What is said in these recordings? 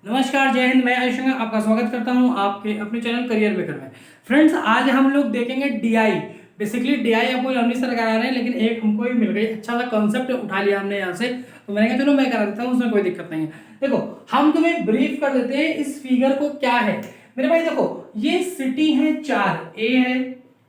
नमस्कार, जय हिंद। मैं आयुष्मान आपका स्वागत करता हूं आपके अपने चैनल करियर मेकर में। फ्रेंड्स, आज हम लोग देखेंगे डीआई। बेसिकली डीआई आपको अमृतसर करा रहे हैं, लेकिन एक हमको ही मिल गई, अच्छा सा कॉन्सेप्ट उठा लिया हमने यहाँ से, तो मैंने कहा चलो मैं करा देता हूँ, उसमें कोई दिक्कत नहीं है। देखो, हम तुम्हें ब्रीफ कर देते हैं इस फिगर को क्या है मेरे भाई। देखो, ये सिटी है चार, ए है,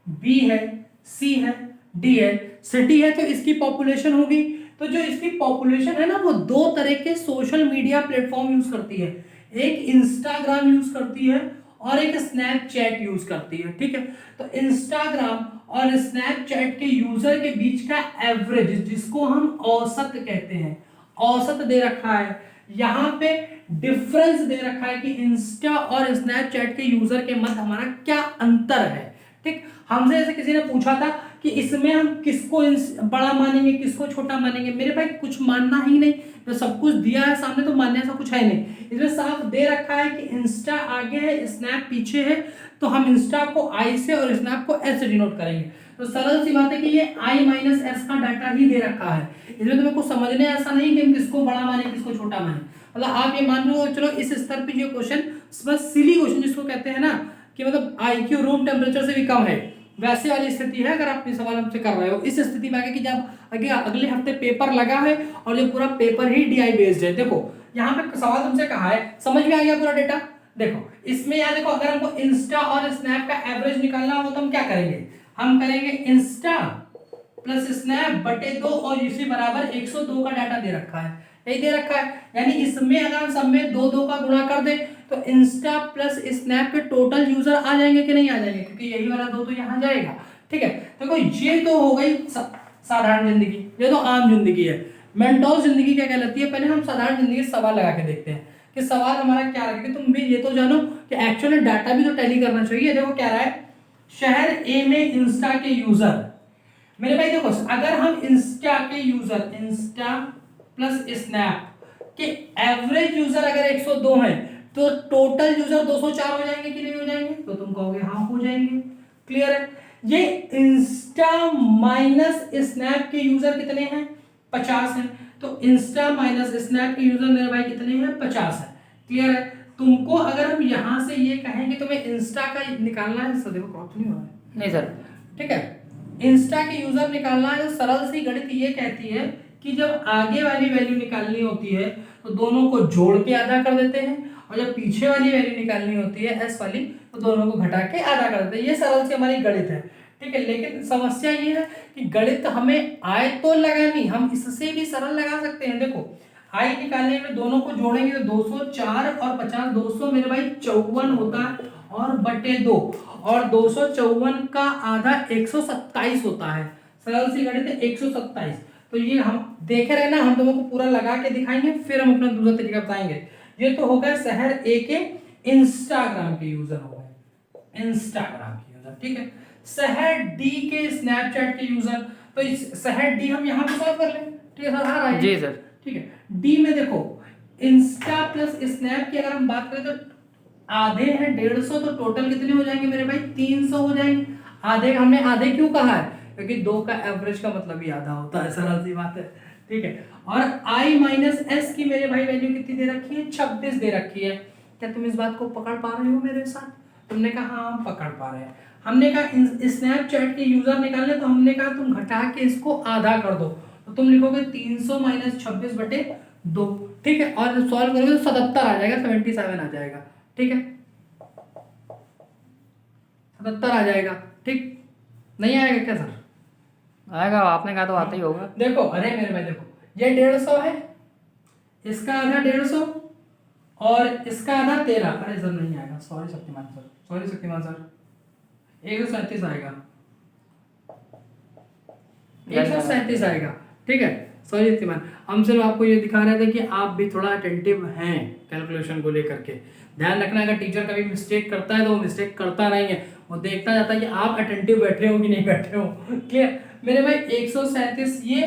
बी है, सी है, डी है। सिटी है तो इसकी पॉपुलेशन होगी, तो जो इसकी पॉपुलेशन है ना, वो दो तरह के सोशल मीडिया प्लेटफॉर्म यूज करती है। एक इंस्टाग्राम यूज करती है और एक स्नैपचैट यूज करती है। ठीक है, तो इंस्टाग्राम और स्नैपचैट के यूजर के बीच का एवरेज, जिसको हम औसत कहते हैं, औसत दे रखा है। यहाँ पे डिफरेंस दे रखा है कि इंस्टा और स्नैपचैट के यूजर के मध्य हमारा क्या अंतर है। ठीक, हमसे ऐसे किसी ने पूछा था कि इसमें हम किसको बड़ा मानेंगे, किसको छोटा मानेंगे। मेरे भाई कुछ मानना ही नहीं, तो सब कुछ दिया है सामने, तो मानने ऐसा कुछ है नहीं। इसमें साफ दे रखा है कि इंस्टा आगे है, स्नैप पीछे है, तो हम इंस्टा को आई से और स्नैप को एस से डिनोट करेंगे। तो सरल सी बात है कि ये आई माइनस एस का डाटा ही दे रखा है। इसमें तुम्हें कुछ समझने ऐसा नहीं कि हम किसको बड़ा माने किसको छोटा माने। मतलब आप ये मान लो, चलो इस स्तर पे ये क्वेश्चन बस सिली क्वेश्चन जिसको कहते हैं ना, कि मतलब आईक्यू रूम टेम्परेचर से भी कम है, वैसे वाली स्थिति है। अगर आप ये सवाल हमसे कर रहे हो, इस स्थिति में आगे कि जब अगले हफ्ते पेपर लगा है और जो पूरा पेपर ही डीआई बेस्ड है। देखो, यहाँ पे सवाल तुमसे कहा है, समझ में आ गया पूरा डेटा। देखो इसमें यार, देखो अगर हमको इंस्टा और स्नैप का एवरेज निकालना हो तो हम क्या करेंगे, हम करेंगे इंस्टा प्लस स्नैप बटे 2 और इसी बराबर 102 का डाटा दे रखा है, यही दे रखा है। यानी इसमें अगर हम सब में 2 का गुणा कर दे तो इंस्टा प्लस स्नैप के टोटल यूजर आ जाएंगे कि नहीं आ जाएंगे, क्योंकि यही वाला 2 तो यहाँ जाएगा। ठीक है, देखो ये तो हो गई साधारण जिंदगी, ये तो आम जिंदगी है। मेंटोस जिंदगी क्या कहलाती है, पहले हम साधारण जिंदगी सवाल लगा के देखते हैं कि सवाल हमारा क्या रखेगा। तुम भी ये तो जानो कि एक्चुअली डाटा भी तो टैली करना चाहिए। देखो क्या रहा है, शहर ए में इंस्टा के यूजर। मेरे भाई देखो, अगर हम इंस्टा के यूजर, इंस्टा प्लस स्नैप के एवरेज यूजर अगर 102 है, तो टोटल यूजर 204 हो जाएंगे कि नहीं हो जाएंगे, तो तुम कहोगे हाँ हो जाएंगे। क्लियर है। ये इंस्टा माइनस स्नैप के यूजर कितने हैं, 50 हैं। तो इंस्टा माइनस स्नैप के यूजर मेरे भाई कितने हैं, 50 है। क्लियर है। तुमको अगर हम यहां से ये कहें कि तुम्हें इंस्टा का निकालना है, देखो क्रॉप नहीं हो रहा है, नहीं सर, ठीक है, इंस्टा के यूजर निकालना है, तो सरल सी गणित ये कहती है कि जब आगे वाली वैल्यू निकालनी होती है तो दोनों को जोड़ के आधा कर देते हैं, और जब पीछे वाली वैल्यू निकालनी होती है एस वाली, तो दोनों को घटा के आधा कर देते हैं। ये सरल सी हमारी गणित है। ठीक है, लेकिन समस्या ये है कि गणित हमें आए तो लगानी, हम इससे भी सरल लगा सकते हैं। देखो, आई निकालने में दोनों को जोड़ेंगे तो 204 और 50, 200 मेरे भाई 54 होता है, और बटे 2, और 254 का आधा 127 होता है। सरल सी गणित है 127। तो ये हम देखे रहे ना, हम लोगों को पूरा लगा के दिखाएंगे, फिर हम अपना दूसरा तरीका बताएंगे। ये तो हो गया शहर ए के इंस्टाग्राम के यूजर हो गए, इंस्टाग्राम के यूजर। ठीक है, शहर डी के स्नैपचैट के यूजर। तो इस शहर डी हम यहाँ पे सॉल्व कर लें। ठीक है सर, आ रहा है जी सर। ठीक है, डी में देखो इंस्टा प्लस स्नैप की अगर हम बात करें तो आधे हैं 150, तो टोटल कितने हो जाएंगे मेरे भाई, 300 हो जाएंगे। आधे, हमने आधे क्यों कहा है, क्योंकि 2 का एवरेज का मतलब ही आधा होता है, सरल सी बात है। ठीक है, और i माइनस एस की मेरे भाई वैल्यू कितनी दे रखी है, 26 दे रखी है। क्या तुम इस बात को पकड़ पा रहे हो मेरे साथ? तुमने कहा हाँ हम पकड़ पा रहे हैं। हमने कहा स्नैपचैट के यूजर निकालने, तो हमने कहा तुम घटा के इसको आधा कर दो, तो तुम लिखोगे 300 माइनस 26 बटे 2। ठीक है, और सॉल्व करोगे तो 77 आ जाएगा, 77 आ जाएगा। ठीक है, 77 आ जाएगा। ठीक, नहीं आएगा क्या सर? आएगा, आपने कहा तो आता ही होगा। देखो, अरे मेरे भाई देखो, ये 150 है, इसका आधा 150 और इसका आधा 13। अरे सर नहीं आएगा, sorry Shaktimaan sir, sorry Shaktimaan sir, 137 आएगा, 137 आएगा। ठीक है, सॉरी शक्तिमान। हम सिर्फ आपको ये दिखा रहे थे कि आप भी थोड़ा अटेंटिव हैं कैलकुलेशन को लेकर के। ध्यान रखना, अगर टीचर कभी मिस्टेक करता है तो वो मिस्टेक करता नहीं है, वो देखता जाता है कि आप अटेंटिव बैठे हो कि नहीं बैठे हो। क्लियर मेरे भाई, 137 ये,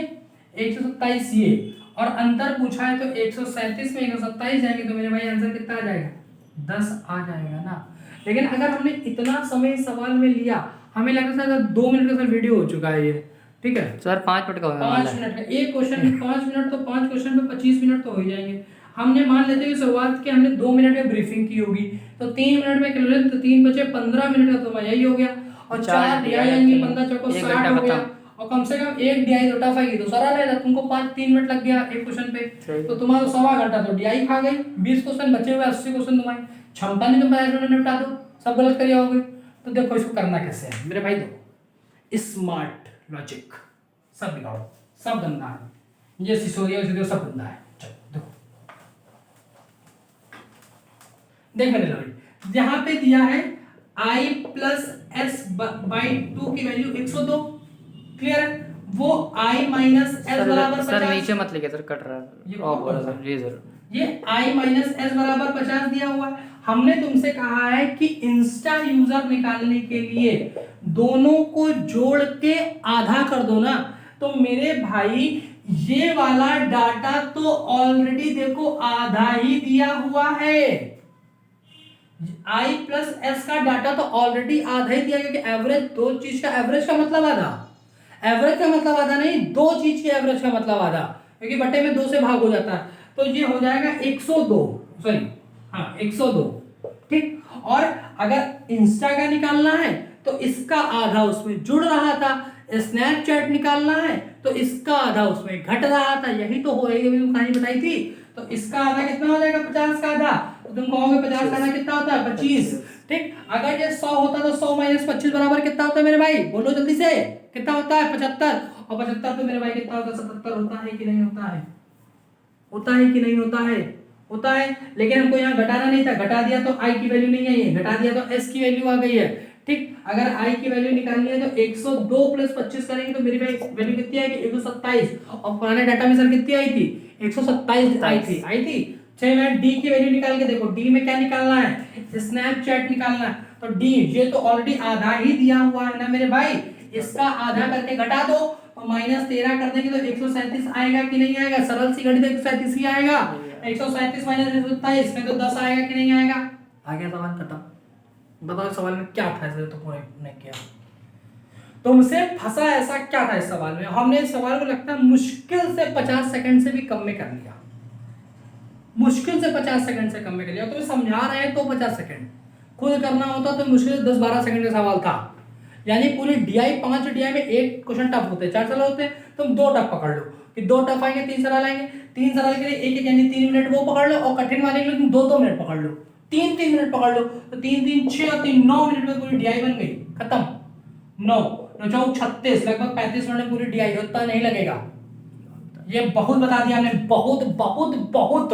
127 ये, और अंतर पूछा है तो 137 में 127 जाएंगे तो मेरे भाई आंसर कितना आ जाएगा, 10 आ जाएगा ना। लेकिन अगर हमने इतना समय सवाल में लिया, हमें लगता था 2 मिनट का सर वीडियो हो चुका है ये। ठीक है सर 5 मिनट का होगा, 5 मिनट का एक क्वेश्चन में 5 मिनट, तो 5 क्वेश्चन में 25 मिनट तो हो ही जाएंगे। हमने मान लेते हैं कि शुरुआत के हमने 2 मिनट में ब्रीफिंग की होगी, तो 3 मिनट में कैलकुलेट, तो 3 बचे 15 मिनट का, तो यही हो गया। और 4 DI आएंगे, 15 चौको 60 हो गया, और कम से कम एक DI तो टफ आएगी, तो सरल है। तुमको 3 मिनट लग गया एक क्वेश्चन पे, तो तुम्हारा 1.25 घंटा तो DI खा गई। 20 क्वेश्चन बचे हुए, 80 क्वेश्चन तुम्हारे क्षमता नहीं, तुम 5 मिनट में निपटा दो, सब गलत कर जाओगे। तो देखो इसको करना कैसे है मेरे भाई, देखो स्मार्ट लॉजिक, सब बिगाड़ो, सब गंदा है, ये सिसोरिया सब गंदा है। चलो देखो, देख मैंने लगा यहाँ पे दिया है I प्लस एस बाई 2 की वैल्यू 102, क्लियर है। वो I माइनस एस बराबर 50, सर नीचे मत लिखे सर, कट रहा है जी सर। ये I माइनस एस बराबर 50 दिया हुआ है। हमने तुमसे कहा है कि इंस्टा यूजर निकालने के लिए दोनों को जोड़ के आधा कर दो ना, तो मेरे भाई ये वाला डाटा तो ऑलरेडी देखो आधा ही दिया हुआ है। I प्लस एस का डाटा तो ऑलरेडी आधा ही दिया गया, कि एवरेज, दो चीज का एवरेज का मतलब आधा, एवरेज का मतलब आधा नहीं, दो चीज के एवरेज का मतलब आधा, क्योंकि बटे में 2 से भाग हो जाता है, तो ये हो जाएगा 102, सॉरी हाँ 102, ठीक। और अगर इंस्टा का निकालना है तो इसका आधा उसमें जुड़ रहा था, स्नैपचैट निकालना है तो इसका आधा उसमें घट रहा था, यही तो हो रही है, कहानी बताई थी। तो इसका आधा कितना हो जाएगा, 50 का आधा, तो तुम कहोगे 50 का आधा कितना होता है, 25, ठीक। अगर ये 100 होता तो 100 माइनस 25 बराबर कितना होता है मेरे भाई, बोलो जल्दी से, कितना होता है, 75, और 75 तो मेरे भाई कितना होता है, 77 होता है कि नहीं होता है, होता है कि नहीं होता है, होता है। लेकिन हमको यहाँ घटाना नहीं था, घटा दिया तो I की वैल्यू नहीं आई है, घटा दिया तो S की वैल्यू आ गई है, ठीक। अगर I की वैल्यू निकालनी है तो 102 प्लस 25 करेंगे तो मेरी वैल्यू कितनी आएगी, 127, और पुराने डाटा में सर कितनी आई थी, 127 आई थी। चलिए मैं D की वैल्यू निकाल के देखो, D में क्या निकालना है, स्नैपचैट निकालना है, तो D ये तो ऑलरेडी आधा ही दिया हुआ है ना मेरे भाई, इसका आधा करके घटा दो, और माइनस 13 कर देंगे तो 137 आएगा कि नहीं आएगा, सरल सी गणित 137 ही आएगा। 137 माइनस 127 में तो 10 आएगा कि नहीं आएगा, आ गया सवाल खत्म। बताओ सवाल में क्या था, तो पूरा नहीं किया, तुमसे फंसा ऐसा क्या था इस सवाल में। हमने इस सवाल को लगता है मुश्किल से 50 सेकंड से भी कम में कर लिया, मुश्किल से 50 सेकंड से कम में कर लिया। तुम्हें समझा रहे हैं तो 50 सेकंड, खुद करना होता तो मुश्किल से 10-12 सेकंड का सवाल था। यानी पूरी DI 5 DI में एक क्वेश्चन टफ होते हैं, 4 सरल होते हैं, तुम 2 टफ पकड़ लो, कि 2 टफ आएंगे 3 सरल आएंगे, 3 सरल के लिए एक यानी 3 मिनट वो पकड़ लो, और कठिन वाले के लिए तुम 2-2 मिनट पकड़ लो, 3-3 मिनट पकड़ लो, तो 3-3 6 और 3 9 मिनट में पूरी DI बन गई, खत्म। 9 9 36 लगभग 35 मिनट में पूरी DI, उतना नहीं लगेगा, ये बहुत बता दिया हमने, बहुत बहुत बहुत।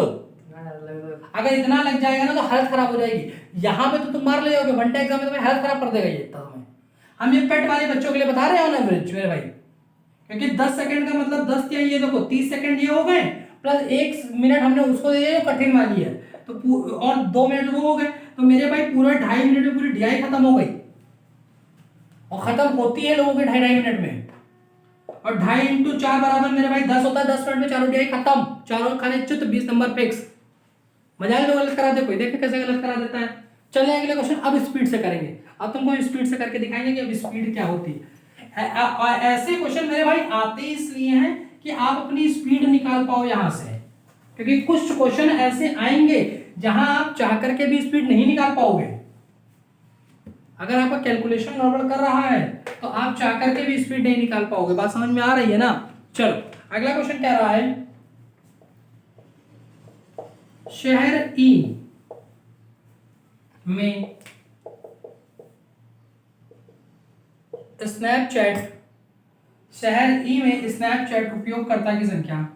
अगर इतना लग जाएगा ना तो हालत खराब हो जाएगी। यहाँ पे तो तुम मार ले जाओगे, वन टाइम एग्जाम में तुम्हें हालत खराब कर देगा ये इतना तुम्हें। हम ये पेट वाले बच्चों के लिए बता रहे हैं ऑन एवरेज मेरे भाई, क्योंकि 10 सेकंड का मतलब 10 या ये देखो 30 सेकंड ये हो गए, प्लस 1 मिनट हमने उसको दे दिया कठिन वाली है, तो और 2 मिनट वो हो गए, तो मेरे भाई पूरा 2.5 मिनट में पूरी DI खत्म हो गई, और खत्म होती है लोगों के 2.5 मिनट में, और 2.5 इंटू 4 बराबर मेरे भाई 10 होता है, 10 मिनट में चारों DI खत्म, चारों खाने चुत, 20 नंबर फिक्स। मजाक लोग गलत करा दे, कोई देखे कैसे गलत करा देता है। चलिए अगले क्वेश्चन अब स्पीड से करेंगे, अब तुमको स्पीड से करके दिखाएंगे कि अब स्पीड क्या होती है। ऐसे क्वेश्चन मेरे भाई आते इसलिए हैं कि आप अपनी स्पीड निकाल पाओ यहाँ से, क्योंकि कुछ क्वेश्चन ऐसे आएंगे जहां आप चाह करके भी स्पीड नहीं निकाल पाओगे। अगर आपका कैलकुलेशन गड़बड़ कर रहा है तो आप चाह करके भी स्पीड नहीं निकाल पाओगे, बात समझ में आ रही है ना। चलो अगला क्वेश्चन क्या रहा है, शहर ई में स्नैपचैट, शहर ई में स्नैपचैट उपयोगकर्ता की संख्या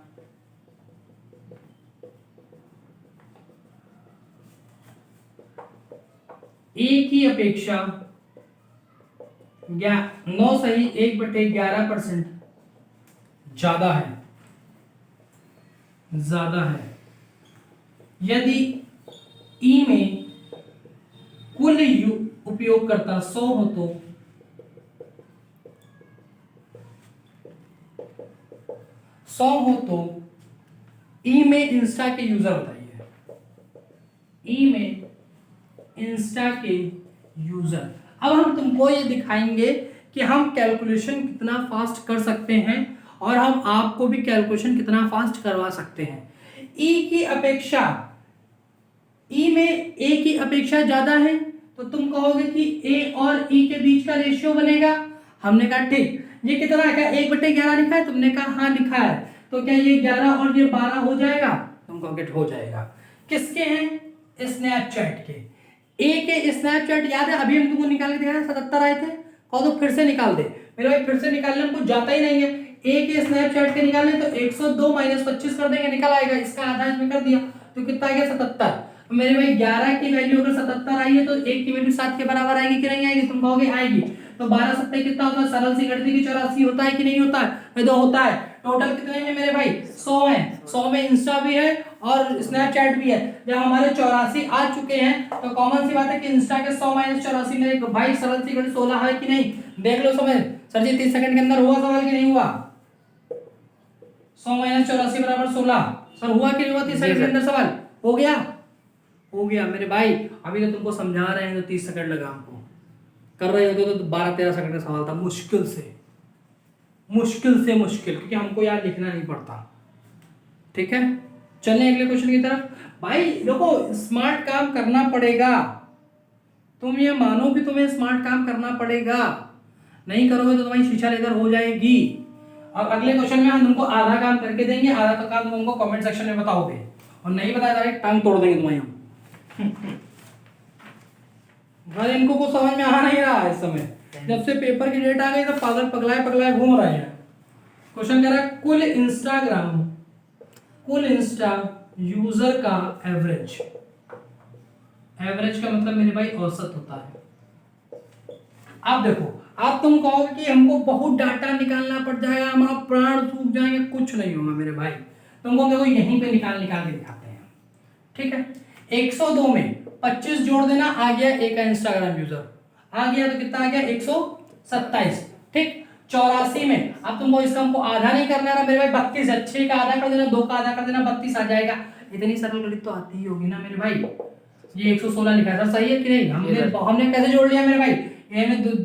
ए की अपेक्षा 9 सही 1/11% ज्यादा है। यदि ई में कुल उपयोगकर्ता 100 हो तो ई में इंस्टा के यूजर बताइए, ई में इंस्टा के यूजर। अब हम तुमको ये दिखाएंगे कि हम कैलकुलेशन कितना फास्ट कर सकते हैं और हम आपको भी कैलकुलेशन कितना फास्ट करवा सकते हैं। ई की अपेक्षा, ई में ए की अपेक्षा ज्यादा है तो तुम कहोगे कि ए और ई के बीच का रेशियो बनेगा। हमने कहा ठीक। ये कितना है, क्या 1/11 लिखा है? तुमने कहा हाँ लिखा है। तो क्या ये 11 और ये 12 हो जाएगा? तुम कहोगे हो जाएगा। किसके हैं? स्नैपचैट के। ए के स्नैपचैट याद है, अभी हम तुमको निकाल के दिखाया 77 आए थे। कहो तो फिर से निकाल दे मेरे भाई, फिर से निकालने में कुछ जाता ही नहीं है। ए के स्नैपचैट के निकालने तो 102 - 25 कर देंगे, निकल आएगा। इसका आधा इसमें कर दिया तो कितना आ गया? 77। तो मेरे भाई 11 की वैल्यू अगर 77 आई है तो 1 की वैल्यू 7 के बराबर आएगी कि नहीं आएगी? तुम कहोगे आएगी। तो 12 7 कितना होता है? सरल सी गणित की 84 होता है कि नहीं होता है? तो होता है। टोटल कितने हैं मेरे भाई? 100 है। 100 में इंस्टा भी है और स्नैपचैट भी है। जब हमारे 84 आ चुके हैं तो कॉमन सी बात है कि इंस्टा के 100 - 84 मेरे भाई सरल सी गणित 16 है कि नहीं? देख लो समय। सर जी 30 सेकंड के अंदर हुआ सवाल कि नहीं हुआ? 100 - 84 बराबर 16। सर हुआ कि नहीं हुआ 30 सेकंड के अंदर सवाल? हो गया? हो गया मेरे भाई। अभी तो तुमको समझा रहे हैं तो 30 सेकंड लगा हमको। कर रहे होते तो 12-13 सेकंड का सवाल था, मुश्किल से मुश्किल, क्योंकि हमको यार लिखना नहीं पड़ता। ठीक है, चलें अगले क्वेश्चन की तरफ। भाई देखो, स्मार्ट काम करना पड़ेगा। तुम ये मानो भी तुम्हें स्मार्ट काम करना पड़ेगा, नहीं करोगे तो तुम्हारी शीशा लेकर हो जाएगी। अब अगले क्वेश्चन में हम तुमको आधा काम करके देंगे, आधा तो काम तुम हमको कमेंट सेक्शन में बताओगे, और नहीं बताया डायरेक्ट टांग तोड़ देंगे तुम्हारी हम। भाई इनको कुछ समझ में आ नहीं रहा है इस समय। जब से पेपर की डेट आ गई तो पागल पगलाए घूम रहे हैं। क्वेश्चन कह रहा है कुल इंस्टा यूजर का एवरेज का मतलब मेरे भाई औसत होता है। अब देखो, अब तुम कहोगे कि हमको बहुत डाटा निकालना पड़ जाएगा, हमारा प्राण सूख जाएंगे। कुछ नहीं होगा मेरे भाई, तुमको देखो यहीं पे निकाल के दिखाते हैं। ठीक है, 102 में 25 जोड़ देना, आ गया एक इंस्टाग्राम यूजर, आ गया तो कितना आ गया? 127। ठीक, 84 में अब तुमको इसका हमको आधा नहीं करना है मेरे भाई, 32 है। 6 का आधा कर देना, 2 का आधा कर देना, 32 आ जाएगा। इतनी सरल गणित तो आती ही होगी ना मेरे भाई। ये 116 लिखा है सर, सही है कि नहीं? हमने कैसे जोड़ लिया मेरे भाई? ये में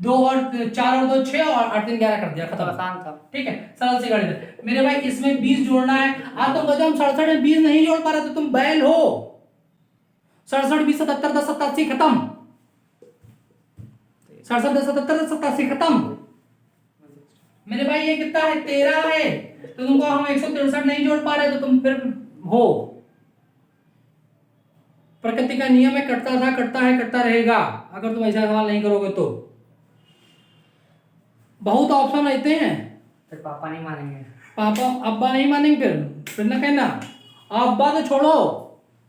2 और 4 और 2 6 और 8 3 11 कर दिया, खत्म। आसान था। ठीक है, सरल सी गणित मेरे भाई। इसमें 20 जोड़ना है। आप तुम हम 67 में 20 नहीं जोड़ पा रहे तो तुम बैल हो। 67 20 77 10 87 खत्म। 67 10 77 10 87 खत्म मेरे भाई। ये कितना है? 13 है। तो तुमको हम 163 नहीं जोड़ पा रहे तो तुम फिर हो। प्रकृति का नियम है, कटता था, कटता है, कटता रहेगा, अगर तुम ऐसा सवाल नहीं करोगे तो। बहुत ऑप्शन रहते हैं, फिर पापा नहीं मानेंगे। पापा अब्बा नहीं मानेंगे, फिर ना कहना। अब्बा तो छोड़ो,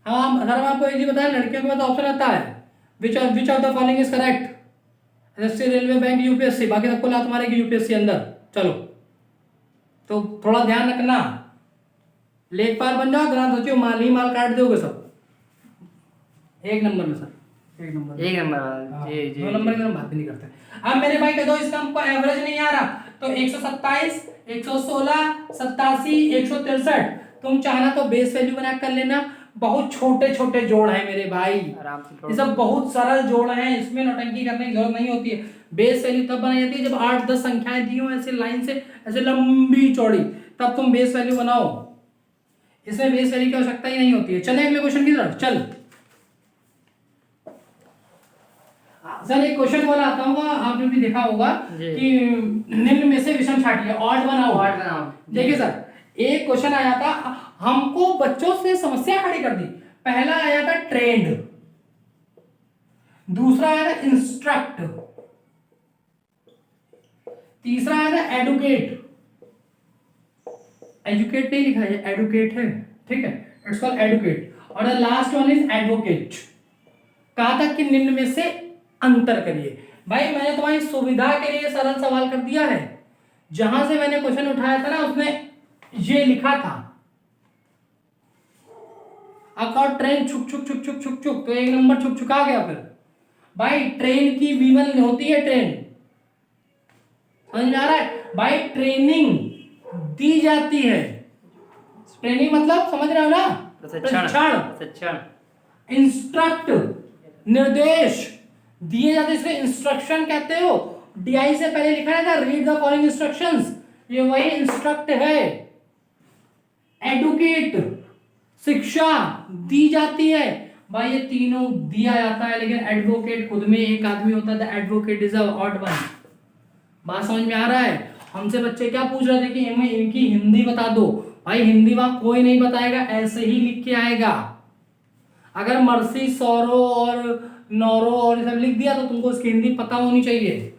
हाँ अगर हम आपको एक चीज बताएं, लड़कियों के पास ऑप्शन आता है which of the following is correct. SSC, railway, bank, UPSC, बाकी सबको लात मारेगी यूपीएससी अंदर। चलो, तो थोड़ा ध्यान रखना, लेखपाल बन जाओ, ग्राम सचिव, माल ही माल काट दोगे सब। एक नंबर में सर, एक नंबर। जी जी, 2 नंबर की हम बात भी नहीं करते। अब मेरे भाई कह दो इसका हमको एवरेज नहीं आ रहा, तो 127 116 87 163। तुम चाहना तो बेस वैल्यू बना कर लेना। बहुत छोटे छोटे जोड़ है मेरे भाई, आराम से ये सब बहुत सरल जोड़ हैं, इसमें नौटंकी करने की जरूरत नहीं होती है। बेस वैल्यू तब बनाई जाती है जब 8-10 संख्याएं दी हो ऐसे लाइन से, ऐसे लंबी चौड़ी, तब तुम बेस वैल्यू बनाओ। इसमें बेस वैल्यू की आवश्यकता ही नहीं होती है। चले अगले क्वेश्चन की तरफ। चल सर, एक क्वेश्चन वाला आता होगा, आपने भी देखा होगा कि निम्न में से विषम छांटिए, ऑड बनाओ। देखिए सर, एक क्वेश्चन आया था, हमको बच्चों से समस्या खड़ी कर दी। पहला आया था ट्रेंड, दूसरा आया था इंस्ट्रक्ट, तीसरा आया था एडुकेट। एजुकेट नहीं लिखा है, एडुकेट है। ठीक है, इट्स कॉल्ड एडुकेट। और the last one is advocate. कहा था कि निम्न में से अंतर करिए। भाई मैंने तुम्हारी सुविधा के लिए सरल सवाल कर दिया है। जहां से मैंने क्वेश्चन उठाया था ना, उसमें ये लिखा था अकॉर्ड ट्रेन छुक छुक छुक छुक छुक छुक, तो 1 नंबर छुक छुका गया। फिर भाई ट्रेन की V1 होती है, ट्रेन समझ में आ रहा है भाई? ट्रेनिंग दी जाती है, ट्रेनिंग मतलब समझ रहे हो ना? प्रशिक्षण। इंस्ट्रक्ट, निर्देश दिए जाते, इसको इंस्ट्रक्शन कहते हो। DI से पहले लिखा है था रीड द फॉलोइंग इंस्ट्रक्शंस, ये वही इंस्ट्रक्ट है। एडुकेट शिक्षा दी जाती है। भाई ये तीनों दिया जाता है, लेकिन एडवोकेट खुद में एक आदमी होता है। Advocate is a odd one. बात समझ में आ रहा है? हमसे बच्चे क्या पूछ रहे थे कि हमें इनकी हिंदी बता दो। भाई हिंदी वहां कोई नहीं बताएगा, ऐसे ही लिख के आएगा। अगर मर्सी, सौरो और नौरो और ये सब लिख दिया तो तुमको उसकी हिंदी पता होनी चाहिए।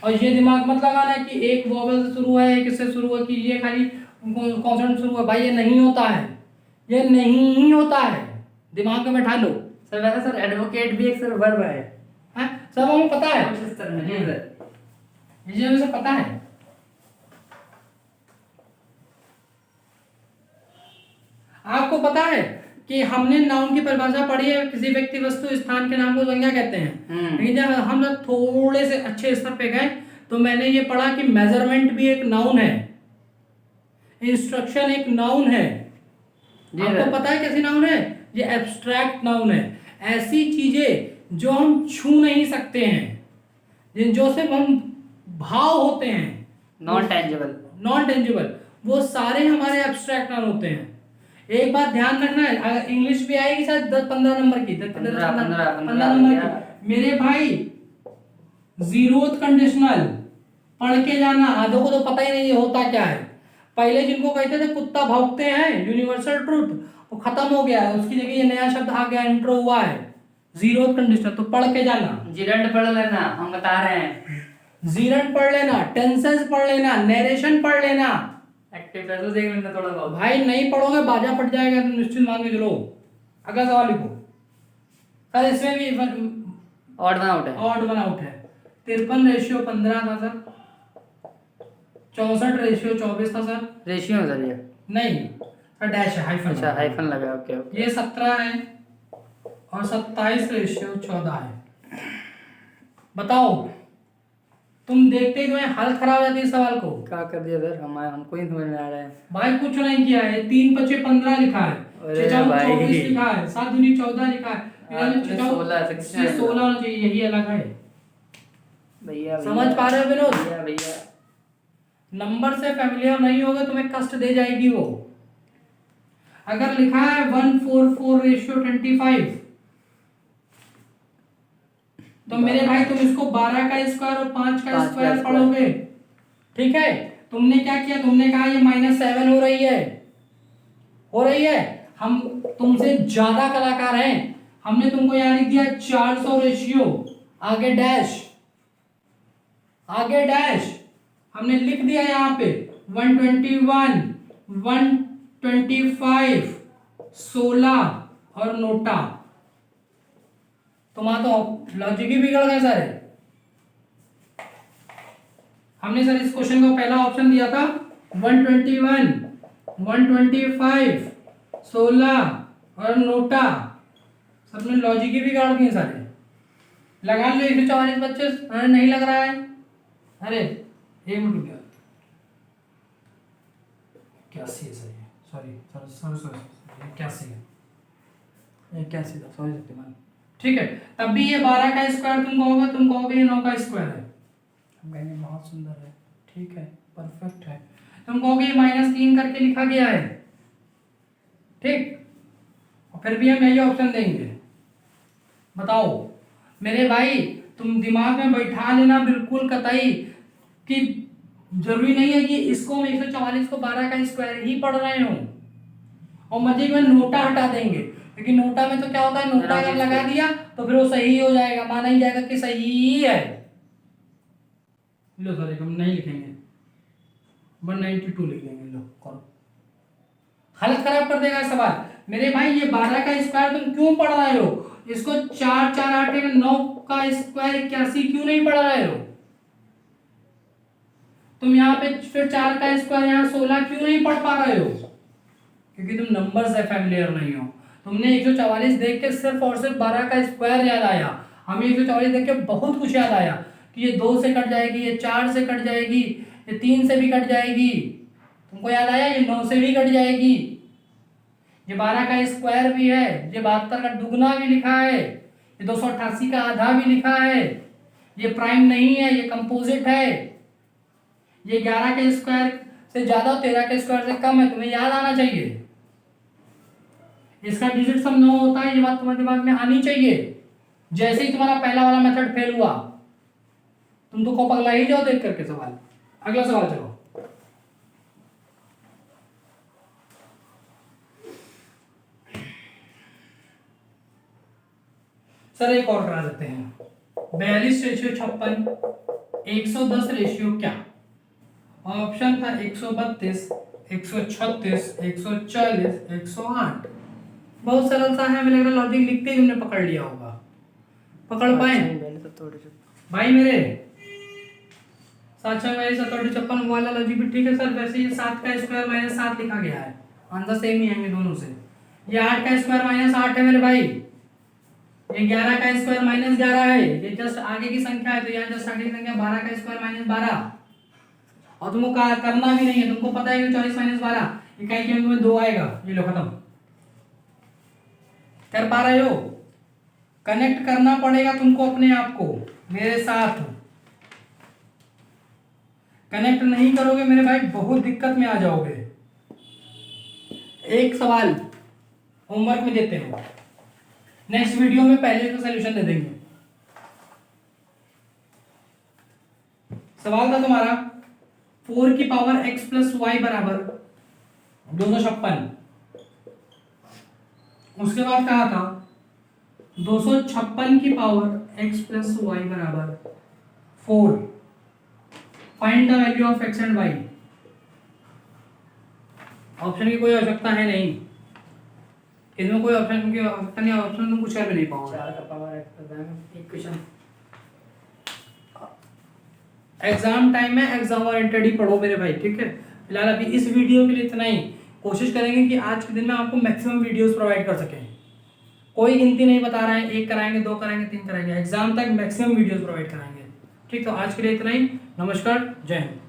और ये दिमाग मत लगाना है कि एक वॉवल से शुरू है, एक इससे शुरू है, कि ये खाली कॉन्सोनेंट शुरू है। भाई ये नहीं होता है, ये नहीं ही होता है। दिमाग में बैठा लो। सर वैसे सर एडवोकेट भी एक सर वर्ब है। हैं? सब हमें पता है, सर नहीं सर। ये हमें सब पता है। आपको पता है कि हमने नाउन की परिभाषा पढ़ी है, किसी व्यक्ति, वस्तु, स्थान के नाम को संज्ञा कहते हैं। लेकिन जब हम लोग थोड़े से अच्छे स्तर पे गए तो मैंने ये पढ़ा कि मेजरमेंट भी एक नाउन है, इंस्ट्रक्शन एक नाउन है। आपको पता है कैसी नाउन है? ये एब्स्ट्रैक्ट नाउन है। ऐसी चीजें जो हम छू नहीं सकते हैं, जो सिर्फ हम भाव होते हैं, नॉन टेंजिबल, नॉन टेंजिबल, वो सारे हमारे एब्स्ट्रैक्ट नाउन होते हैं। एक बात ध्यान रखना है, अगर इंग्लिश भी आएगी शायद 10-15 नंबर की, 15 नंबर की, मेरे भाई जीरोथ कंडीशनल पढ़ के जाना। आधों को तो पता ही नहीं होता क्या है। पहले जिनको कहते थे कुत्ता भौंकते हैं, यूनिवर्सल ट्रूथ, वो खत्म हो गया है, उसकी जगह ये नया शब्द आ गया, इंट्रो हुआ है, जीरोथ कंडीशनल। तो पढ़ के जाना, जिरंड पढ़ लेना, हम बता रहे हैं। जीरंड पढ़ लेना, टेंसेस पढ़ लेना, नरेशन पढ़ लेना, एक्टिव पैसे देख लेना थोड़ा बहुत। भाई नहीं पढ़ोगे बाजा फट जाएगा, तुम निश्चित मान के चलो। अगला सवाल लिखो सर, इसमें भी ऑड वन आउट है। ऑड वन आउट है। 53:15 था सर, 64:24 था सर। रेशियो है सर ये? नहीं सर, डैश है, हाइफन। अच्छा हाइफन लगा, ओके ओके। ये 17 है और 27:14 है। बताओ, तुम देखते ही तुम्हें हालत खराब हो जाती है इस सवाल को। क्या कर दिया सर, हमको ही समझ में आ रहा है। भाई कुछ नहीं किया है। 3×5=15 लिखा है, अरे 6×4=24 भाई। लिखा है, 7×2=14 लिखा है, 16 होना चाहिए, यही अलग है। भैया समझ पा रहे हो विनोद? भैया भैया नंबर से फैमिलियर नहीं होगा तुम्हें कष्ट दे जाएगी वो। अगर लिखा है 144:25, तो मेरे भाई तुम इसको 12 का स्क्वायर और 5 का स्क्वायर पढ़ोगे। ठीक है, तुमने क्या किया, तुमने कहा ये -7 हो रही है, हो रही है। हम तुमसे ज्यादा कलाकार हैं, हमने तुमको यहाँ लिख दिया 400 रेशियो, आगे डैश, आगे डैश, हमने लिख दिया यहाँ पे 121, 125, 16 और नोटा। तुम्हारा तो लॉजिक ही बिगड़ गया सर। हमने सर इस क्वेश्चन को पहला ऑप्शन दिया था 121, 125, 16 और नोटा। सब में लॉजिक ही बिगाड़ दिए सारे। लगा लो 144 बच्चे। अरे नहीं लग रहा है, अरे 1 मिनट रुक गया। 81 है सर, ये सॉरी सॉरी सॉरी 81 है, 81 था, सॉरी सत्यमान। ठीक है, तब भी ये 12 का स्क्वायर तुम कहोगे ये 9 का स्क्वायर है। हम कहेंगे बहुत सुंदर है, ठीक है, परफेक्ट है। तुम कहोगे ये -3 करके लिखा गया है, ठीक, और फिर भी हम यही ऑप्शन देंगे। बताओ मेरे भाई, तुम दिमाग में बैठा लेना बिल्कुल कतई कि जरूरी नहीं है कि इसको हम 144 को 12 का स्क्वायर ही पढ़ रहे हो। और मजे में नोटा हटा देंगे, लेकिन नोटा में तो क्या होता है, नोटा अगर लगा दिया तो फिर वो सही हो जाएगा, माना ही जाएगा कि सही है। लो सर, हम नहीं लिखेंगे, 192 लिख देंगे। लो करो, हालत खराब कर देगा सवाल। मेरे भाई ये 12 का स्क्वायर तुम क्यों पढ़ रहे हो? इसको 4 4 8 9 का स्क्वायर 81 क्यों नहीं पढ़ रहे हो? तुम यहाँ पे फिर 4 का स्क्वायर यहाँ 16 क्यों नहीं पढ़ पा रहे हो? क्योंकि तुम नंबर से फैमिलियर नहीं हो। तुमने 144 देख के सिर्फ और सिर्फ 12 का स्क्वायर याद आया। हमें 144 देख के बहुत कुछ याद आया कि ये 2 से कट जाएगी, ये 4 से कट जाएगी, ये 3 से भी कट जाएगी। तुमको याद आया ये 9 से भी कट जाएगी, ये 12 का स्क्वायर भी है, ये 72 का दुगना भी लिखा है, ये 288 का आधा भी लिखा है, ये प्राइम नहीं है, ये कंपोजिट है, ये 11 का स्क्वायर से ज़्यादा और 13 के स्क्वायर से कम है, तुम्हें याद आना चाहिए। इसका डिजिट सम 9 होता है, ये बात तुम्हारे दिमाग में आनी चाहिए। जैसे ही तुम्हारा पहला वाला मेथड फेल हुआ, तुम तो को पगला ही जाओ देख करके सवाल। अगला सवाल चलो। सर एक और करा देते हैं। 42/56, 110 रेशियो क्या? ऑप्शन था 132, 136, 140, 108। बहुत सरल सा है, हमें लग रहा लॉजिक लिखते ही तुमने पकड़ लिया होगा। पकड़ पाए भाई मेरे? 7 6 57 56 वाला लॉजिक भी ठीक है सर। वैसे ये 7 का स्क्वायर माइनस 7 लिखा गया है, आंसर सेम ही है दोनों से। ये 8 का स्क्वायर माइनस 8 है मेरे भाई। ये 11 का स्क्वायर माइनस 11 है, ये जस्ट आगे की संख्या है, तो यहाँ जस्ट आगे की संख्या 12 का स्क्वायर माइनस 12। और तुमको करना भी नहीं है, तुमको पता है कि 40 माइनस 12 इकाई के अंक में 2 आएगा। ये लो खत्म। कर पा रहे हो? कनेक्ट करना पड़ेगा तुमको अपने आप को मेरे साथ। कनेक्ट नहीं करोगे मेरे भाई बहुत दिक्कत में आ जाओगे। एक सवाल होमवर्क में देते हैं, नेक्स्ट वीडियो में पहले का सलूशन दे देंगे। सवाल था तुम्हारा 4 की पावर x प्लस वाई बराबर 256। उसके बाद कहा था 256 की पावर x प्लस वाई बराबर 4। Find the value of x and y। Option की कोई आवश्यकता है नहीं, इसमें कोई ऑप्शन की आवश्यकता नहीं। ऑप्शन तुम कुछ कर भी नहीं पाओगे। 4 का power x equation exam time में एग्जाम ओरिएंटेड ही पढ़ो मेरे भाई, ठीक है। फिलहाल अभी इस वीडियो के लिए इतना ही। कोशिश करेंगे कि आज के दिन में आपको मैक्सिमम वीडियोस प्रोवाइड कर सकें। कोई गिनती नहीं बता रहा है, 1 कराएंगे, 2 कराएंगे, 3 कराएंगे, एग्जाम तक मैक्सिमम वीडियोस प्रोवाइड कराएंगे। ठीक, तो आज के लिए इतना ही। नमस्कार, जय हिंद।